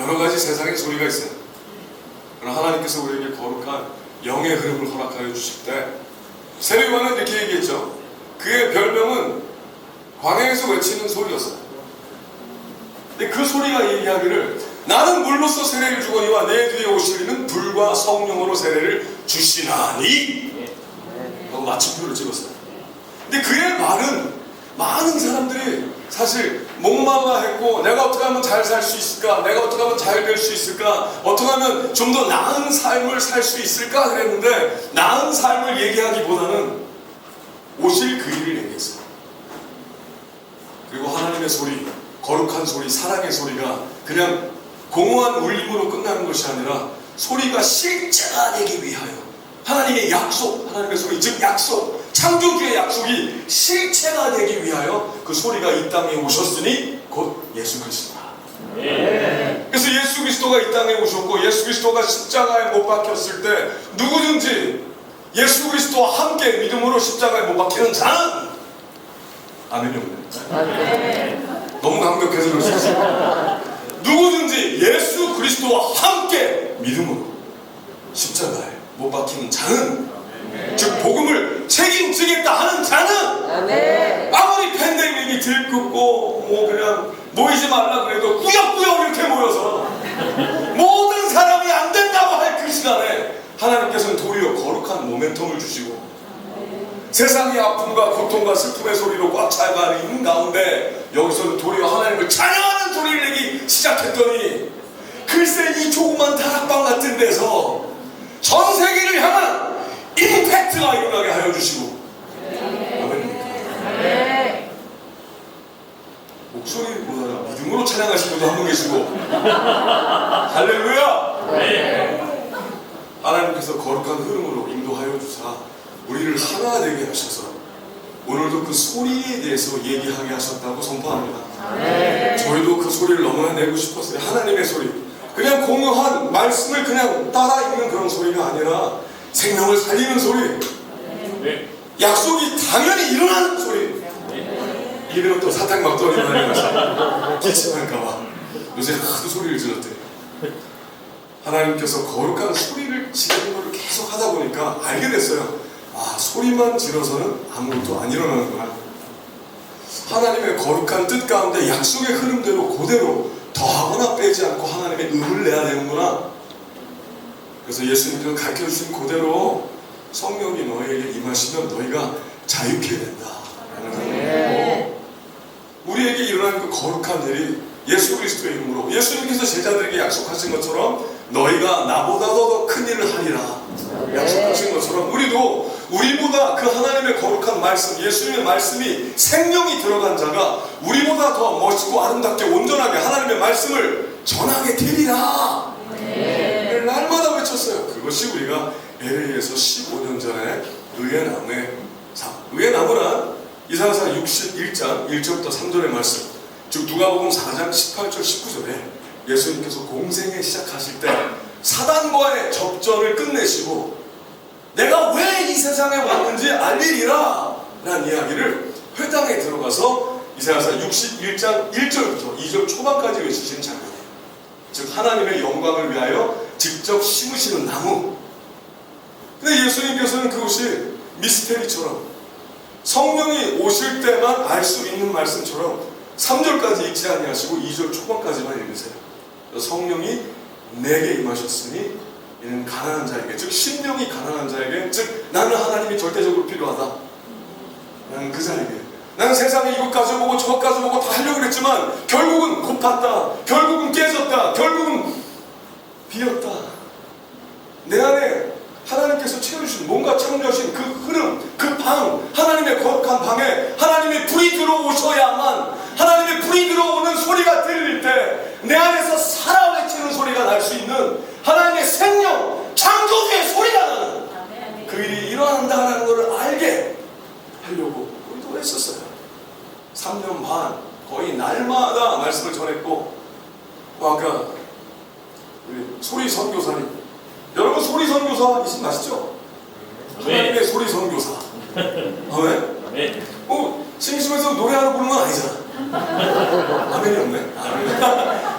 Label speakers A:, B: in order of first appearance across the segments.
A: 여러 가지 세상에 소리가 있어요. 그러나 하나님께서 우리에게 거룩한 영의 흐름을 허락하여 주실 때 세례요한은 이렇게 얘기했죠. 그의 별명은 광야에서 외치는 소리였어요. 근데 그 소리가 얘기하기를 나는 물로써 세례를 주거니와 내 뒤에 오실 이는 불과 성령으로 세례를 주시나니 하고 마침표를 찍었어요. 근데 그의 말은 많은 사람들이 사실 목마마했고 내가 어떻게 하면 잘 살 수 있을까? 내가 어떻게 하면 잘 될 수 있을까? 어떻게 하면 좀 더 나은 삶을 살 수 있을까? 그랬는데 나은 삶을 얘기하기보다는 오실 그 일을 얘기했어요. 그리고 하나님의 소리, 거룩한 소리, 사랑의 소리가 그냥 공허한 울림으로 끝나는 것이 아니라 소리가 실제가 되기 위하여 하나님의 약속, 하나님의 소리, 즉 약속, 창조주의 약속이 실체가 되기 위하여 그 소리가 이 땅에 오셨으니 곧 예수 그리스도다. 그래서 예수 그리스도가 이 땅에 오셨고 예수 그리스도가 십자가에 못 박혔을 때 누구든지 예수 그리스도와 함께 믿음으로 십자가에 못 박히는 자는 아멘이 없네. 너무 강력해서 그럴 수 있어요. 누구든지 예수 그리스도와 함께 믿음으로 십자가에 못 박히는 자는, 즉 복음을 책임지겠다 하는 자는, 아무리 팬데믹이 들끓고 뭐 그냥 모이지 말라 그래도 꾸역꾸역 이렇게 모여서 모든 사람이 안 된다고 할 그 시간에 하나님께서는 도리어 거룩한 모멘텀을 주시고 세상의 아픔과 고통과 슬픔의 소리로 꽉 차가 있는 가운데 여기서는 도리어 하나님을 찬양하는 소리를 내기 시작했더니 글쎄 이 조그만 다락방 같은 데서 전 세계를 향한 임팩트가 일어나게 하여 주시고, 아멘입니까? 목소리보다 믿음으로 찬양하신 분도 한 분 계시고 할렐루야! 하나님께서 거룩한 흐름으로 인도하여 주사 우리를 하나 되게 하셔서 오늘도 그 소리에 대해서 얘기하게 하셨다고 선포합니다. 저희도 그 소리를 너무나 내고 싶었어요. 하나님의 소리, 그냥 공허한 말씀을 그냥 따라 읽는 그런 소리가 아니라 생명을 살리는 소리, 약속이 당연히 일어나는 소리. 이래로 또 사탕 막 떨어지는 거죠. 기침할까봐 요새 하도 소리를 질렀대요. 하나님께서 거룩한 소리를 지르는 것을 계속 하다 보니까 알게 됐어요. 아, 소리만 질러서는 아무것도 안 일어나는구나. 하나님의 거룩한 뜻 가운데 약속의 흐름대로 그대로 더하거나 빼지 않고 하나님의 의를 내야 되는구나. 그래서 예수님께서 가르쳐주신 그대로 성령이 너희에게 임하시면 너희가 자유케 된다. 우리에게 일어난 그 거룩한 일이 예수 그리스도의 이름으로 예수님께서 제자들에게 약속하신 것처럼 너희가 나보다도 더 큰 일을 하리라 약속하신 것처럼 우리도 우리보다 그 하나님의 거룩한 말씀, 예수님의 말씀이 생명이 들어간 자가 우리보다 더 멋있고 아름답게 온전하게 하나님의 말씀을 전하게 되리라. 날마다 외쳤어요. 그것이 우리가 LA에서 15년 전에 의의 나무의 삶, 의의 나무란 이사야서 61장 1절부터 3절의 말씀, 즉 누가복음 4장 18절 19절에 예수님께서 공생에 시작하실 때 사단과의 접전을 끝내시고 내가 왜 이 세상에 왔는지 알리리라 라는 이야기를 회당에 들어가서 이사야서 61장 1절부터 2절 초반까지 외치신 장면이에요. 즉 하나님의 영광을 위하여 직접 심으시는 나무. 근데 예수님께서는 그것이 미스테리처럼 성령이 오실 때만 알 수 있는 말씀처럼 3절까지 읽지 아니하시고 2절 초반까지만 읽으세요. 성령이 내게 임하셨으니 이는 가난한 자에게, 즉 심령이 가난한 자에게, 즉 나는 하나님이 절대적으로 필요하다. 나는 그 자에게, 나는 세상에 이것 가져보고 저것 가져보고 다 하려고 했지만 결국은 고팠다, 결국은 깨졌다, 결국은 비었다. 내 안에 하나님께서 채워주신 뭔가 창조하신 그 흐름, 그 방, 하나님의 거룩한 방에 하나님의 불이 들어오셔야만, 하나님의 불이 들어오는 소리가 들릴 때 내 안에서 살아 외치는 소리가 날 수 있는 하나님의 생명, 창조주의 소리가 나는 그 일이 일어난다는 것을 알게 하려고 우리도 했었어요. 3년 반 거의 날마다 말씀을 전했고, 아까 우리 소리 선교사님, 여러분 소리 선교사이신 아시죠? 하나님의 소리 선교사. 아멘? 심심해서 노래하러 부르는 건 아니잖아. 아멘이 없네.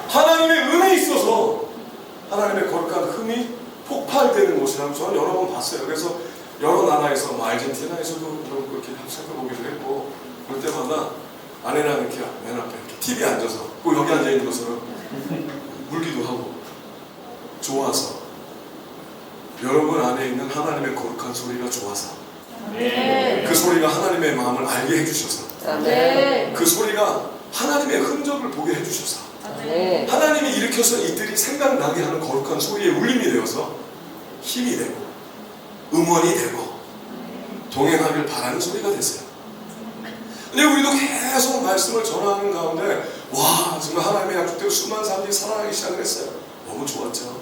A: 하나님의 은혜 있어서 하나님의 거룩한 흠이 폭발되는 곳이라고 저는 여러 번 봤어요. 그래서 여러 나라에서 뭐 아르헨티나에서도 여러분 그렇게 살펴보기도 했고 그럴 때마다 아내랑 이렇게 맨 앞에 이렇게 TV에 앉아서 꼭 여기 앉아 있는 것처럼 물기도 하고 좋아서 여러분 안에 있는 하나님의 거룩한 소리가 좋아서 그 소리가 하나님의 마음을 알게 해주셔서 그 소리가 하나님의 흔적을 보게 해주셔서 하나님이 일으켜서 이들이 생각나게 하는 거룩한 소리의 울림이 되어서 힘이 되고 응원이 되고 동행하길 바라는 소리가 됐어요. 근데 우리도 계속 말씀을 전하는 가운데 와 정말 하나님의 약속대로 수많은 사람들이 살아나기 시작을 했어요. 너무 좋았죠.